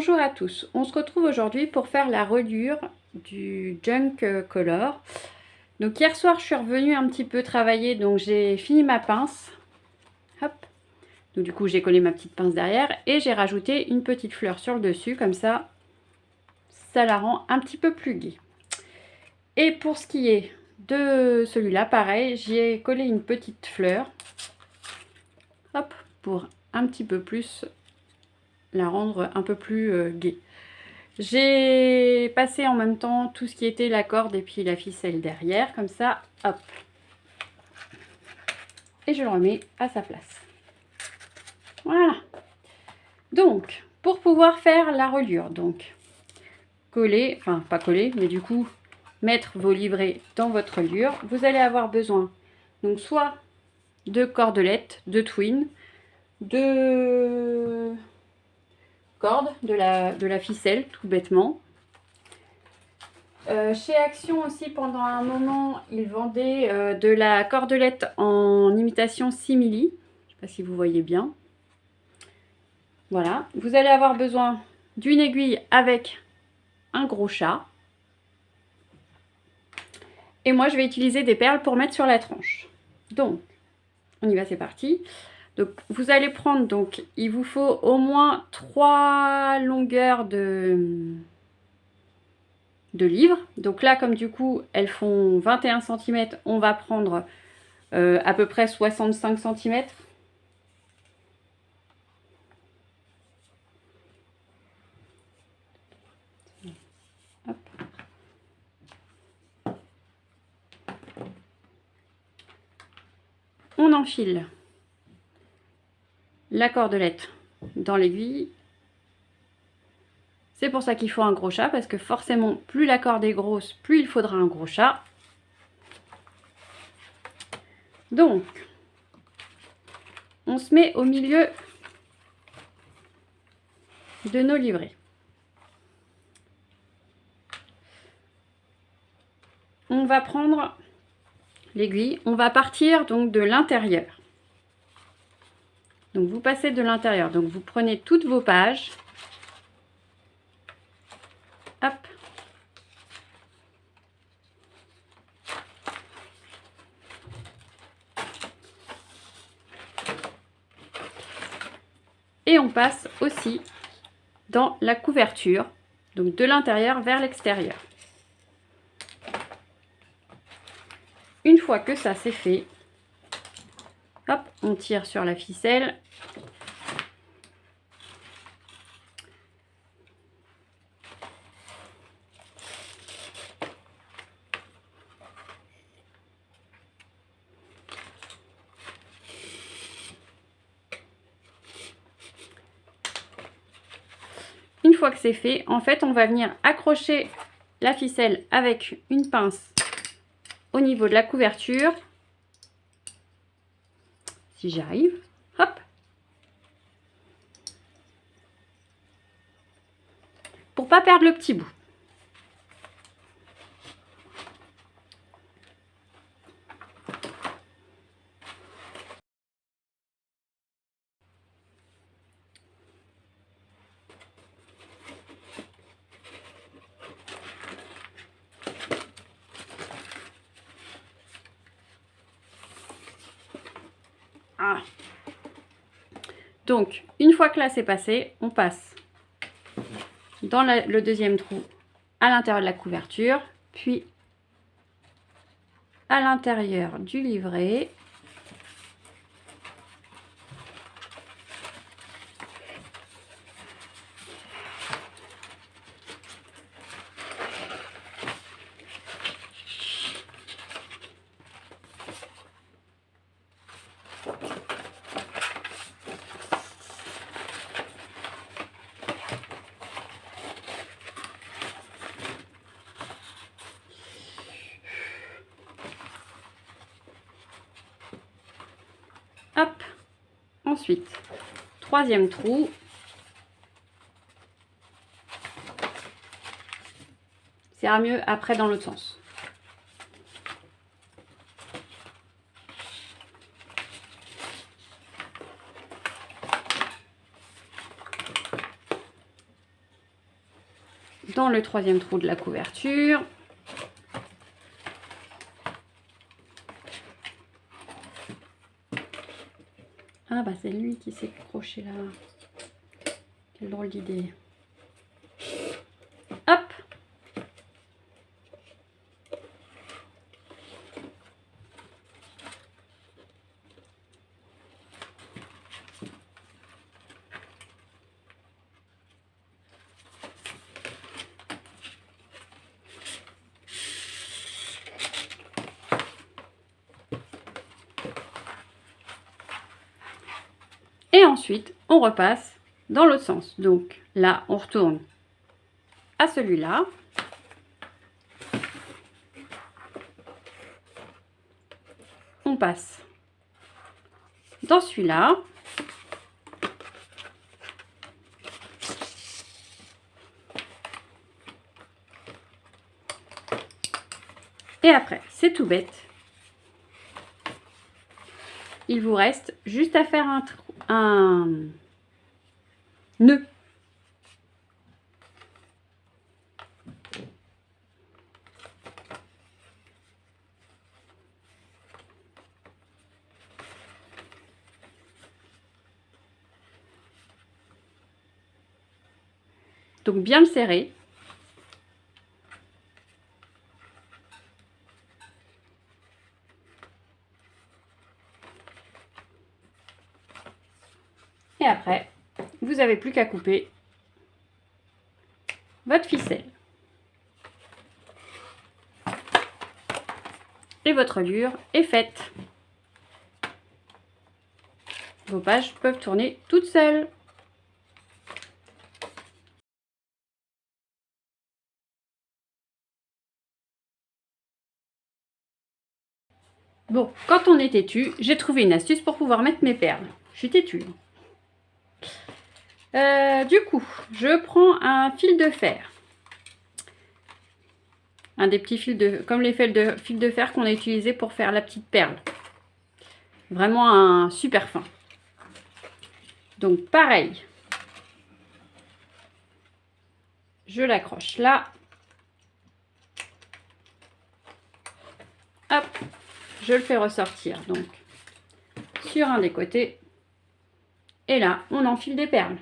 Bonjour à tous, on se retrouve aujourd'hui pour faire la reliure du Junk Color. Donc hier soir je suis revenue un petit peu travailler, donc j'ai fini ma pince. Hop. Donc du coup j'ai collé ma petite pince derrière et j'ai rajouté une petite fleur sur le dessus, comme ça la rend un petit peu plus gaie. Et pour ce qui est de celui-là, pareil, j'y ai collé une petite fleur. Hop, pour un petit peu plus la rendre un peu plus gaie. J'ai passé en même temps tout ce qui était la corde et puis la ficelle derrière, comme ça, hop. Et je le remets à sa place. Voilà. Donc, pour pouvoir faire la reliure, donc, coller, enfin pas coller, mais du coup, mettre vos livrets dans votre reliure, vous allez avoir besoin, donc soit de cordelettes, de twine, de cordes, de la ficelle, tout bêtement. Chez Action aussi, pendant un moment, ils vendaient de la cordelette en imitation simili. Je ne sais pas si vous voyez bien. Voilà. Vous allez avoir besoin d'une aiguille avec un gros chat. Et moi, je vais utiliser des perles pour mettre sur la tranche. Donc, on y va, c'est parti. Donc, vous allez prendre, donc, il vous faut au moins 3 longueurs de livres. Donc là, comme du coup, elles font 21 cm, on va prendre à peu près 65 cm. Hop. On enfile la cordelette dans l'aiguille. C'est pour ça qu'il faut un gros chat, parce que forcément, plus la corde est grosse, plus il faudra un gros chat. Donc, on se met au milieu de nos livrets. On va prendre l'aiguille, on va partir donc de l'intérieur. Donc vous passez de l'intérieur, donc vous prenez toutes vos pages. Hop. Et on passe aussi dans la couverture, donc de l'intérieur vers l'extérieur. Une fois que ça c'est fait, hop, on tire sur la ficelle. Une fois que c'est fait, en fait, on va venir accrocher la ficelle avec une pince au niveau de la couverture. Si j'y arrive, hop. Pour pas perdre le petit bout. Ah. Donc, une fois que là c'est passé, on passe dans le deuxième trou à l'intérieur de la couverture, puis à l'intérieur du livret. Hop. Ensuite, troisième trou. Ça ira mieux après dans l'autre sens. dans le troisième trou de la couverture. Ah bah c'est lui qui s'est accroché là. Quelle drôle d'idée. Hop. Et ensuite, on repasse dans l'autre sens. Donc là, on retourne à celui-là. On passe dans celui-là. Et après, c'est tout bête. Il vous reste juste à faire un nœud. Donc bien le serrer. Et après, vous n'avez plus qu'à couper votre ficelle. Et votre reliure est faite. Vos pages peuvent tourner toutes seules. Bon, quand on est têtu, j'ai trouvé une astuce pour pouvoir mettre mes perles. Je suis têtue. Du coup, je prends un fil de fer. Un des petits fils de... comme les fils de fer qu'on a utilisé pour faire la petite perle. Vraiment un super fin. Donc pareil. Je l'accroche là. Hop. Je le fais ressortir donc sur un des côtés. Et là, on enfile des perles.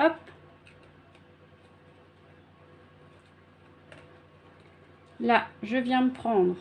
Hop. Là, je viens me prendre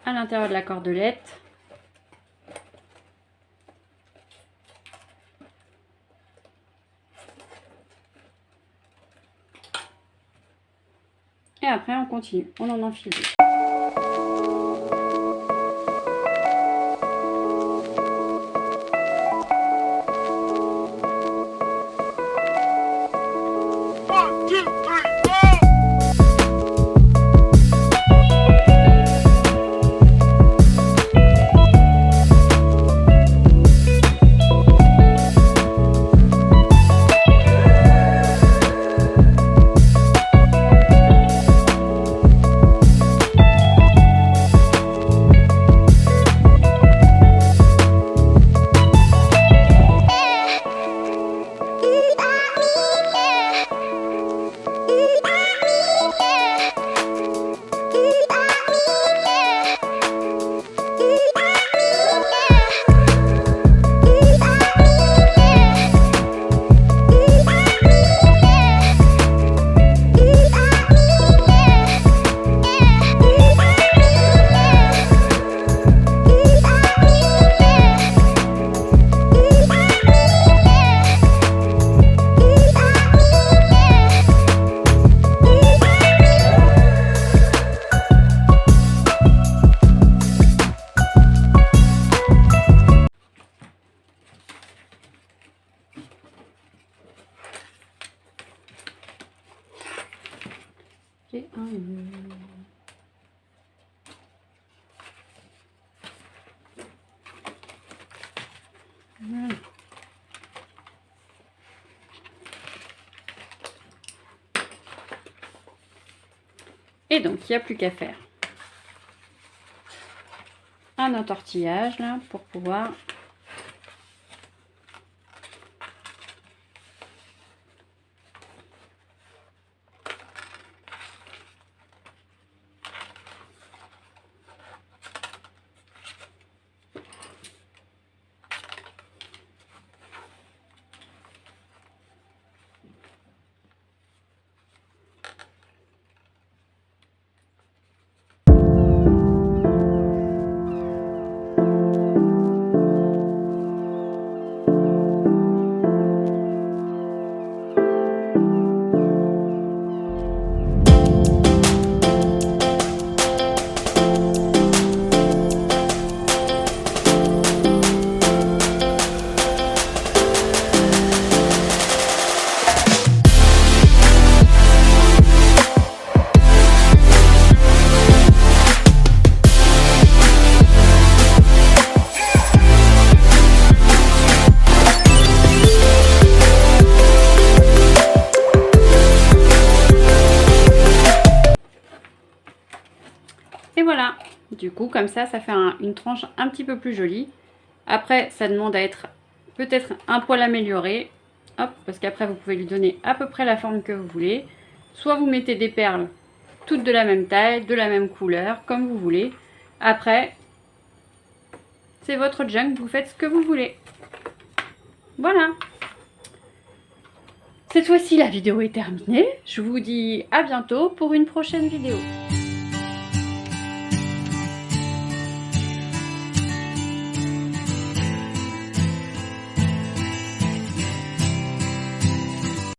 à l'intérieur de la cordelette. Et après, on continue. On en enfile deux. Voilà. Et donc, il n'y a plus qu'à faire un entortillage là pour pouvoir et voilà. Du coup, comme ça fait une tranche un petit peu plus jolie. Après, ça demande à être peut-être un poil amélioré. Hop, parce qu'après, vous pouvez lui donner à peu près la forme que vous voulez. Soit vous mettez des perles toutes de la même taille, de la même couleur, comme vous voulez. Après, c'est votre junk, vous faites ce que vous voulez. Voilà. Cette fois-ci, la vidéo est terminée. Je vous dis à bientôt pour une prochaine vidéo.